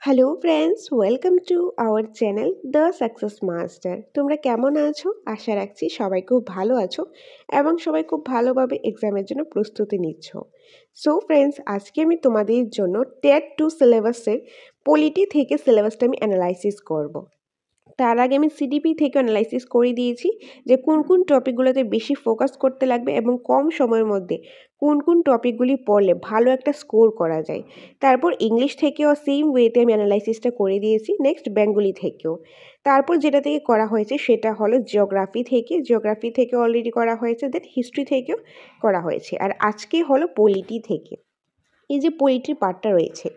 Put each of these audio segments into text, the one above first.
Hello friends, welcome to our channel the success master. তোমরা কেমন আছো? আশা রাখছি সবাই খুব ভালো আছো এবং সবাই খুব ভালোভাবে এক্সামের জন্য প্রস্তুতি নিচ্ছ। সো ফ্রেন্ডস, আজকে আমি তোমাদের জন্য টেট 2 সিলেবাসের পলিটি থেকে সিলেবাসটা আমি অ্যানালাইসিস করব। তার আগে আমি সিডিপি থেকে অ্যানালাইসিস করে দিয়েছি যে কোন কোন টপিকগুলোতে বেশি ফোকাস করতে লাগবে এবং কম সময়ের মধ্যে কোন কোন টপিকগুলি পড়লে ভালো একটা স্কোর করা যায়। তারপর ইংলিশ থেকেও সেম ওয়েতে আমি অ্যানালাইসিসটা করে দিয়েছি, নেক্সট বেঙ্গলি থেকেও। তারপর যেটা থেকে করা হয়েছে সেটা হলো জিওগ্রাফি থেকে অলরেডি করা হয়েছে, দেন হিস্ট্রি থেকেও করা হয়েছে, আর আজকে হলো পলিটি থেকে। এই যে পলিটির পার্টটা রয়েছে,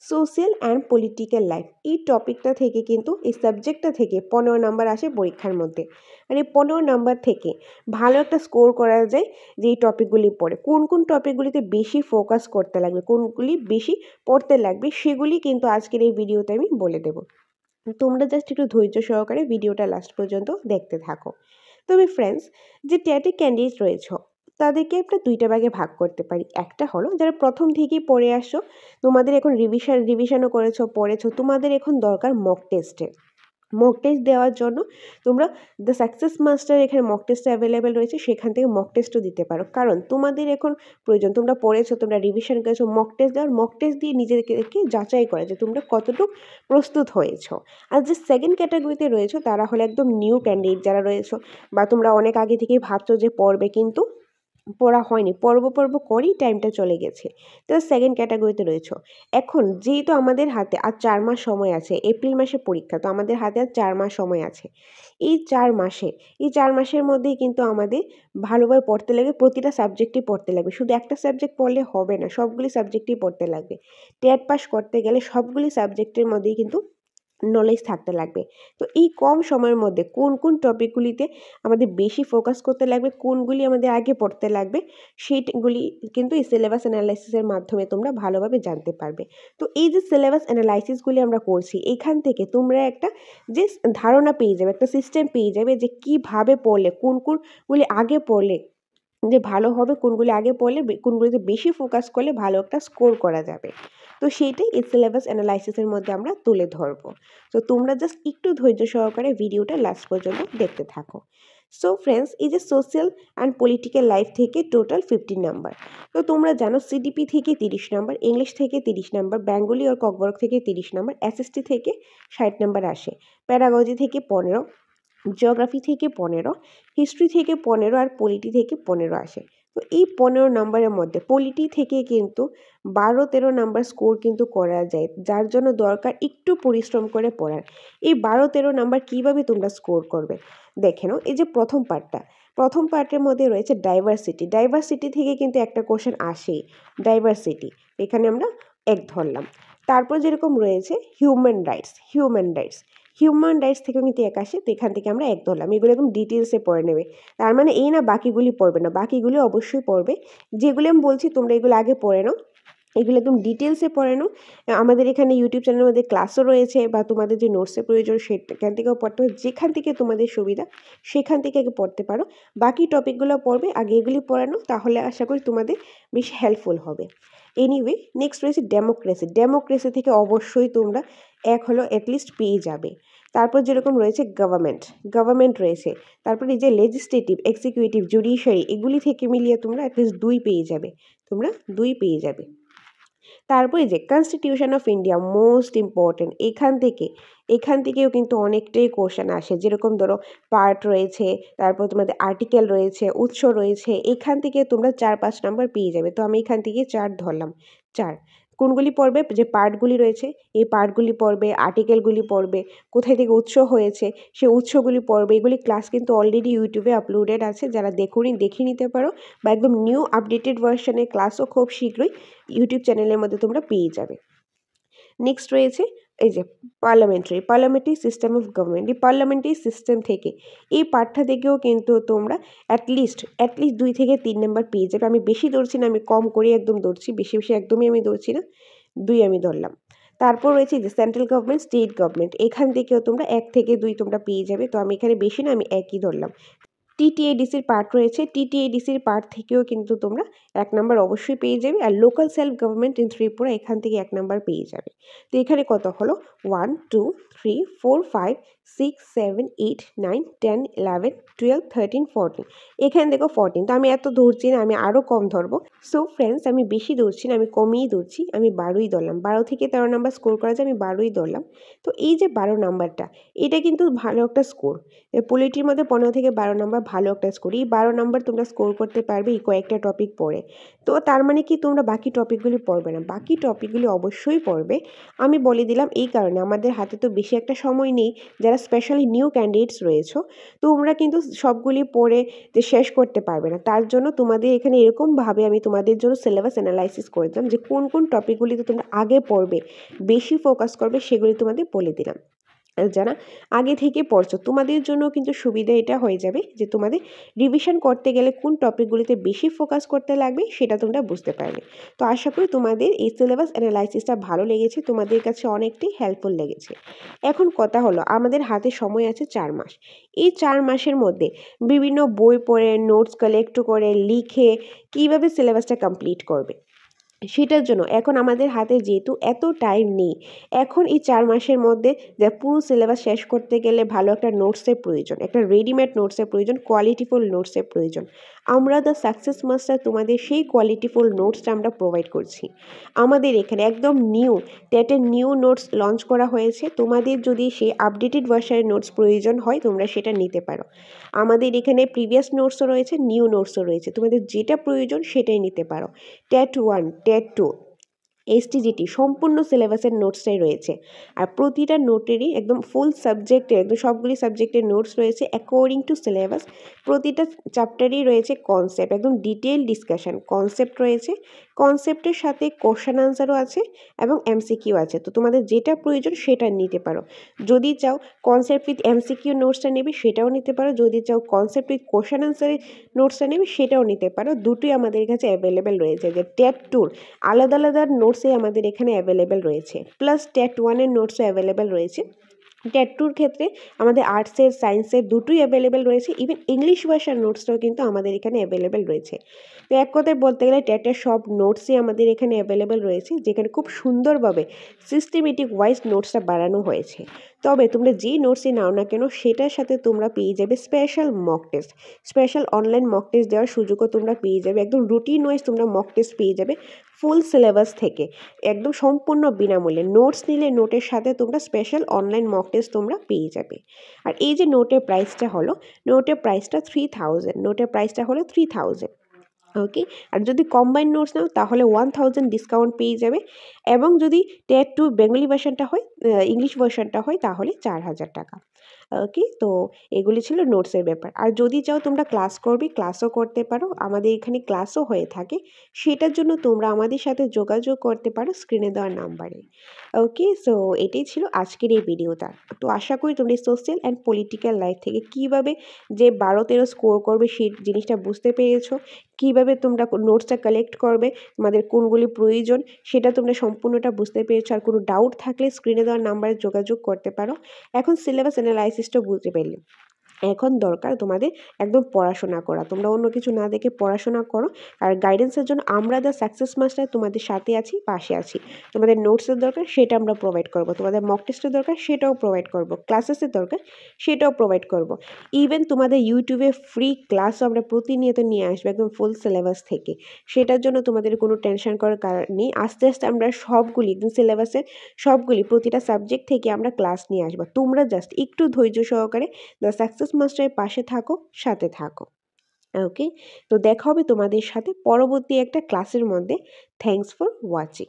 সোশ্যাল অ্যান্ড পলিটিক্যাল লাইফ, এই টপিকটা থেকে কিন্তু এই সাবজেক্টটা থেকে 15 নাম্বার আসে পরীক্ষার মধ্যে। আর এই 15 নাম্বার থেকে ভালো একটা স্কোর করা যায় যে এই টপিকগুলি পড়ে। কোন কোন টপিকগুলিতে বেশি ফোকাস করতে লাগবে, কোনগুলি বেশি পড়তে লাগবে, সেগুলি কিন্তু আজকের এই ভিডিওতে আমি বলে দেবো। তোমরা জাস্ট একটু ধৈর্য সহকারে ভিডিওটা লাস্ট পর্যন্ত দেখতে থাকো। তবে ফ্রেন্ডস, যে ট্যাটে ক্যান্ডিডেট রয়েছে তাদেরকে আমরা দুইটা ভাগে ভাগ করতে পারি। একটা হলো যারা প্রথম থেকেই পড়ে আসছো, তোমাদের এখন রিভিশনও পড়েছো, তোমাদের এখন দরকার মক টেস্ট দেওয়ার জন্য তোমরা দ্য সাকসেস মাস্টার এখানে মক টেস্ট অ্যাভেলেবেল রয়েছে, সেখান থেকে মক টেস্টও দিতে পারো। কারণ তোমাদের এখন প্রয়োজন, তোমরা পড়েছো, তোমরা রিভিশন করেছো, মক টেস্ট দিয়ে নিজেদেরকে যাচাই করা যে তোমরা কতটুকু প্রস্তুত হয়েছো। আর যে সেকেন্ড ক্যাটাগরিতে রয়েছে তারা হলো একদম নিউ ক্যান্ডিডেট যারা রয়েছে, বা তোমরা অনেক আগে থেকেই ভাবছো যে পড়বে কিন্তু পড়া হয়নি, পর্ব করেই টাইমটা চলে গেছে। তো সেকেন্ড ক্যাটাগরিতে রয়েছে। এখন যেহেতু আমাদের হাতে আর 4 মাস সময় আছে, এপ্রিল মাসে পরীক্ষা, তো আমাদের হাতে আর 4 মাস সময় আছে। এই 4 মাসের মধ্যেই কিন্তু আমাদের ভালোভাবে পড়তে লাগবে, প্রতিটা সাবজেক্টই পড়তে লাগবে। শুধু একটা সাবজেক্ট পড়লে হবে না, সবগুলি সাবজেক্টই পড়তে লাগবে। টেট পাস করতে গেলে সবগুলি সাবজেক্টের মধ্যেই কিন্তু নলেজ থাকতে লাগবে। তো এই কম সময়ের মধ্যে কোন কোন টপিকগুলিতে আমাদের বেশি ফোকাস করতে লাগবে, কোনগুলি আমাদের আগে পড়তে লাগবে, সেইগুলি কিন্তু এই সিলেবাস অ্যানালাইসিসের মাধ্যমে তোমরা ভালোভাবে জানতে পারবে। তো এই যে সিলেবাস অ্যানালাইসিসগুলি আমরা করছি, এখান থেকে তোমরা একটা যে ধারণা পেয়ে যাবে, একটা সিস্টেম পেয়ে যাবে যে কিভাবে পড়লে, কোন কোনগুলি আগে পড়লে যে ভালো হবে, কোনগুলি আগে পড়লে কোনগুলিতে বেশি ফোকাস করলে ভালো একটা স্কোর করা যাবে। তো সেইটাই এই সিলেবাস অ্যানালাইসিসের মধ্যে আমরা তুলে ধরবো। তো তোমরা জাস্ট একটু ধৈর্য সহকারে ভিডিওটা লাস্ট পর্যন্ত দেখতে থাকো। সো ফ্রেন্ডস, এই যে সোশ্যাল অ্যান্ড পলিটিক্যাল লাইফ থেকে টোটাল 15 নাম্বার। তো তোমরা জানো সিডিপি থেকে 30 নাম্বার, ইংলিশ থেকে 30 নাম্বার, বেঙ্গলি আর ককবরক থেকে 30 নাম্বার, এসএসটি থেকে 60 নাম্বার আসে, প্যারাগজি থেকে 15, জিওগ্রাফি থেকে 15, হিস্ট্রি থেকে 15 আর পলিটি থেকে 15 আসে। তো এই 15 নাম্বারের মধ্যে পলিটি থেকে কিন্তু 12-13 নাম্বার স্কোর কিন্তু করা যায়, যার জন্য দরকার একটু পরিশ্রম করে পড়ার। এই 12-13 নাম্বার কীভাবে তোমরা স্কোর করবে দেখে নাও। এই যে প্রথম পার্টের মধ্যে রয়েছে ডাইভার্সিটি থেকে কিন্তু একটা কোশ্চেন আসেই, ডাইভার্সিটি, এখানে আমরা এক ধরলাম। তারপর যেরকম রয়েছে হিউম্যান রাইটস থেকেও কিন্তু এক আসে, তো এখান থেকে আমরা এক ধরলাম। এগুলো একদম ডিটেলসে পড়ে নেবে। তার মানে এই না বাকিগুলি পড়বে না, বাকিগুলি অবশ্যই পড়বে। যেগুলো আমি বলছি তোমরা এগুলো আগে পড়ে নাও, এগুলো একদম ডিটেলসে পড়ে নাও। আমাদের এখানে ইউটিউব চ্যানেলের মধ্যে ক্লাসও রয়েছে, বা তোমাদের যে নোটসের প্রয়োজন সেখান থেকেও পড়তে হবে, যেখান থেকে তোমাদের সুবিধা সেখান থেকে আগে পড়তে পারো। বাকি টপিকগুলো পড়বে, আগে এগুলি পড়ে নাও, তাহলে আশা করি তোমাদের বেশ হেল্পফুল হবে। এনিওয়ে, নেক্সট রয়েছে ডেমোক্রেসি থেকে অবশ্যই তোমরা এক হলো অ্যাটলিস্ট পেয়ে যাবে। তারপর যেরকম রয়েছে গভর্নমেন্ট রয়েছে, তারপর এই যে লেজিসলেটিভ, এক্সিকিউটিভ, জুডিশিয়ারি, এগুলি থেকে মিলিয়ে তোমরা অ্যাটলিস্ট 2 পেয়ে যাবে। তারপরে যে constitution of India most important, এখান থেকেও কিন্তু অনেকটাই কোশ্চেন আসে। যেরকম ধরো পার্ট রয়েছে, তারপর তোমাদের আর্টিকেল রয়েছে, উৎস রয়েছে, এখান থেকে তোমরা 4-5 নাম্বার পেয়ে যাবে। তো আমি এখান থেকে 4 ধরলাম। 4 কোনগুলি পড়বে, যে পার্টগুলি রয়েছে এই পার্টগুলি পড়বে, আর্টিকেলগুলি পড়বে, কোথায় থেকে উৎস হয়েছে সে উৎসগুলি পড়বে। এগুলি ক্লাস কিন্তু অলরেডি ইউটিউবে আপলোডেড আছে, যারা দেখে নিতে পারো, বা একদম নিউ আপডেটেড ভার্সনের ক্লাসও খুব শীঘ্রই ইউটিউব চ্যানেলের মধ্যে তোমরা পেয়ে যাবে। নেক্সট রয়েছে এই যে পার্লামেন্টারি সিস্টেম অফ গভর্নমেন্ট, এই পার্লামেন্টারি সিস্টেম থেকে এই পাঠটা থেকেও কিন্তু তোমরা অ্যাটলিস্ট 2 থেকে 3 নাম্বার পেয়ে যাবে। আমি বেশি ধরছি না, আমি কম করে একদম ধরছি, বেশি একদমই আমি ধরছি না, 2 আমি ধরলাম। তারপর রয়েছে যে সেন্ট্রাল গভর্নমেন্ট, স্টেট গভর্নমেন্ট, এখান থেকেও তোমরা 1 থেকে 2 তোমরা পেয়ে যাবে। তো আমি এখানে বেশি না, আমি একই ধরলাম। টিটিএডিসির পার্ট রয়েছে, টিটিএডিসির পার্ট থেকেও কিন্তু তোমরা 1 নাম্বার অবশ্যই পেয়ে যাবে। আর local self government in Tripura এখান থেকে 1 নাম্বার পেয়ে যাবে। তো এখানে কত হলো 1 2 3 4 5 6 7 8 9 10 11 12 13 14, এখানে দেখো 14। তো আমি এত ধরছি না, আমি আরও কম ধরবো। সো ফ্রেন্ডস, আমি বেশি ধরছি না, আমি কমই ধরছি, আমি 12ই ধরলাম। 12 থেকে 13 নাম্বার স্কোর করা যায়, আমি 12ই ধরলাম। তো এই যে 12 নাম্বারটা, এটা কিন্তু ভালো একটা স্কোর। পলিটির মধ্যে 15 থেকে 12 নাম্বার ভালো একটা স্কোর। এই 12 নাম্বার তোমরা স্কোর করতে পারবে এই কয়েকটা টপিক পড়ে। তো তার মানে কি তোমরা বাকি টপিকগুলি পড়বে না? বাকি টপিকগুলি অবশ্যই পড়বে। আমি বলে দিলাম এই কারণে, আমাদের হাতে তো বেশি একটা সময় নেই। যারা স্পেশালি নিউ ক্যান্ডিডেটস রয়েছো, তোমরা কিন্তু সবগুলি পড়ে যে শেষ করতে পারবে না। তার জন্য তোমাদের এখানে এরকমভাবে আমি তোমাদের জন্য সিলেবাস অ্যানালাইসিস করে দিলাম যে কোন কোন টপিকগুলিতে তোমরা আগে পড়বে, বেশি ফোকাস করবে, সেগুলি তোমাদের বলে দিলাম। যারা আগে থেকে পড়ছো তোমাদের জন্য কিন্তু সুবিধা এটা হয়ে যাবে যে তোমাদের রিভিশন করতে গেলে কোন টপিকগুলিতে বেশি ফোকাস করতে লাগবে সেটা তোমরা বুঝতে পারবে। তো আশা করি তোমাদের এই সিলেবাস অ্যানালাইসিসটা ভালো লেগেছে, তোমাদের কাছে অনেকটাই হেল্পফুল লেগেছে। এখন কথা হলো, আমাদের হাতে সময় আছে 4 মাস। এই 4 মাসের মধ্যে বিভিন্ন বই পড়ে, নোটস কালেক্ট করে, লিখে কীভাবে সিলেবাসটা কমপ্লিট করবে, সেটার জন্য এখন আমাদের হাতে যেহেতু এত টাইম নেই, এখন এই 4 মাসের মধ্যে যে পুরো সিলেবাস শেষ করতে গেলে ভালো একটা নোটসের প্রয়োজন, একটা রেডিমেড নোটসের প্রয়োজন, কোয়ালিটিফুল নোটসের প্রয়োজন। আমরা দ্য সাকসেস মাস্টার তোমাদের সেই কোয়ালিটিফুল নোটসটা আমরা প্রোভাইড করছি। আমাদের এখানে একদম নিউ টেটের নিউ নোটস লঞ্চ করা হয়েছে। তোমাদের যদি সেই আপডেটেড ভার্সনের নোটস প্রয়োজন হয় তোমরা সেটা নিতে পারো। আমাদের এখানে প্রিভিয়াস নোটসও রয়েছে, নিউ নোটসও রয়েছে, তোমাদের যেটা প্রয়োজন সেটাই নিতে পারো। টেট 1, টেট 2, এসটিজিটি সম্পূর্ণ সিলেবাসের নোটসটাই রয়েছে। আর প্রতিটা নোটেরই একদম ফুল সাবজেক্টের, একদম সবগুলি সাবজেক্টের নোটস রয়েছে অ্যাকর্ডিং টু সিলেবাস। প্রতিটা চ্যাপ্টারই রয়েছে কনসেপ্ট, একদম ডিটেল ডিসকাশন, কনসেপ্ট রয়েছে। কনসেপ্টের সাথে কোশ্চেন আনসারও আছে এবং এমসিকিউ আছে। তো তোমাদের যেটা প্রয়োজন সেটা নিতে পারো। যদি চাও কনসেপ্ট উইথ এমসিকিউ নোটসটা নেবে সেটাও নিতে পারো, যদি চাও কনসেপ্ট উইথ কোশ্চেন আনসারের নোটসটা নেবে সেটাও নিতে পারো। দুটোই আমাদের কাছে অ্যাভেলেবেল রয়েছে। যে টেট 2 আলাদা আলাদা নোটসে আমাদের এখানে অ্যাভেলেবেল রয়েছে, প্লাস টেট 1-এর নোটসও অ্যাভেলেবেল রয়েছে। টেট 2-র ক্ষেত্রে আমাদের আর্টসের, সায়েন্সের দুটোই অ্যাভেলেবেল রয়েছে। ইভেন ইংলিশ ভাষার নোটসটাও কিন্তু আমাদের এখানে অ্যাভেলেবেল রয়েছে। তো এক কথায় বলতে গেলে টেটের সব নোটসই আমাদের এখানে অ্যাভেলেবেল রয়েছে, যেখানে খুব সুন্দরভাবে সিস্টেমেটিক ওয়াইজ নোটসটা বানানো হয়েছে। তবে তোমরা যেই নোটসই নাও না কেন সেটার সাথে তোমরা পেয়ে যাবে special mock test, special online mock test দেওয়ার সুযোগও তোমরা পেয়ে যাবে। একদম রুটিন ওয়াইজ তোমরা মক টেস্ট পেয়ে যাবে ফুল সিলেবাস থেকে, একদম সম্পূর্ণ বিনামূল্যে। নোটস নিলে নোটের সাথে তোমরা স্পেশাল অনলাইন মক টেস্ট তোমরা পেয়ে যাবে। আর এই যে নোটের প্রাইসটা হলো, নোটের প্রাইসটা 3000, নোটের প্রাইসটা হলো 3000। ওকে, আর যদি কম্বাইন্ড নোটস নাও তাহলে 1000 ডিসকাউন্ট পেয়ে যাবে। এবং যদি টেট 2 বেঙ্গলি ভার্সনটা হয়, ইংলিশ ভার্সনটা হয়, তাহলে 4000 টাকা। ওকে, তো এগুলি ছিল নোটসের ব্যাপার। আর যদি চাও তোমরা ক্লাস করবে, ক্লাসও করতে পারো, আমাদের এখানে ক্লাসও হয়ে থাকে। সেটার জন্য তোমরা আমাদের সাথে যোগাযোগ করতে পারো স্ক্রিনে দেওয়া নাম্বারে। ওকে, সো এটাই ছিল আজকের এই ভিডিওটা। তো আশা করি তোমরা সোশ্যাল অ্যান্ড পলিটিক্যাল লাইফ থেকে কীভাবে যে 12-13 স্কোর করবে সেই জিনিসটা বুঝতে পেরেছো। কীভাবে তোমরা নোটসটা কালেক্ট করবে, তোমাদের কোনগুলি প্রয়োজন সেটা তোমরা সম্পূর্ণটা বুঝতে পেরেছো। আর কোনো ডাউট থাকলে স্ক্রিনে দেওয়ার নাম্বারে যোগাযোগ করতে পারো। এখন সিলেবাস অ্যানালাইসিসটা বুঝতে পারলে এখন দরকার তোমাদের একদম পড়াশোনা করা। তোমরা অন্য কিছু না দেখে পড়াশোনা করো। আর গাইডেন্সের জন্য আমরা দ্য সাকসেস মাস্টার তোমাদের সাথে আছি, পাশে আছি। তোমাদের নোটসের দরকার সেটা আমরা প্রোভাইড করব, তোমাদের মক টেস্টের দরকার সেটাও প্রোভাইড করব, ক্লাসেসের দরকার সেটাও প্রোভাইড করব। ইভেন তোমাদের ইউটিউবে ফ্রি ক্লাসও আমরা প্রতিনিয়ত নিয়ে আসবো একদম ফুল সিলেবাস থেকে। সেটার জন্য তোমাদের কোনো টেনশন করার কারণ নেই। আস্তে আস্তে আমরা সবগুলি একদম সিলেবাসের সবগুলি প্রতিটা সাবজেক্ট থেকে আমরা ক্লাস নিয়ে আসবো। তোমরা জাস্ট একটু ধৈর্য সহকারে দ্য সাকসেস মাস্টারের পাশে থাকো, সাথে থাকো। ওকে, তো দেখা হবে তোমাদের সাথে পরবর্তী একটা ক্লাসের মধ্যে। Thanks for watching.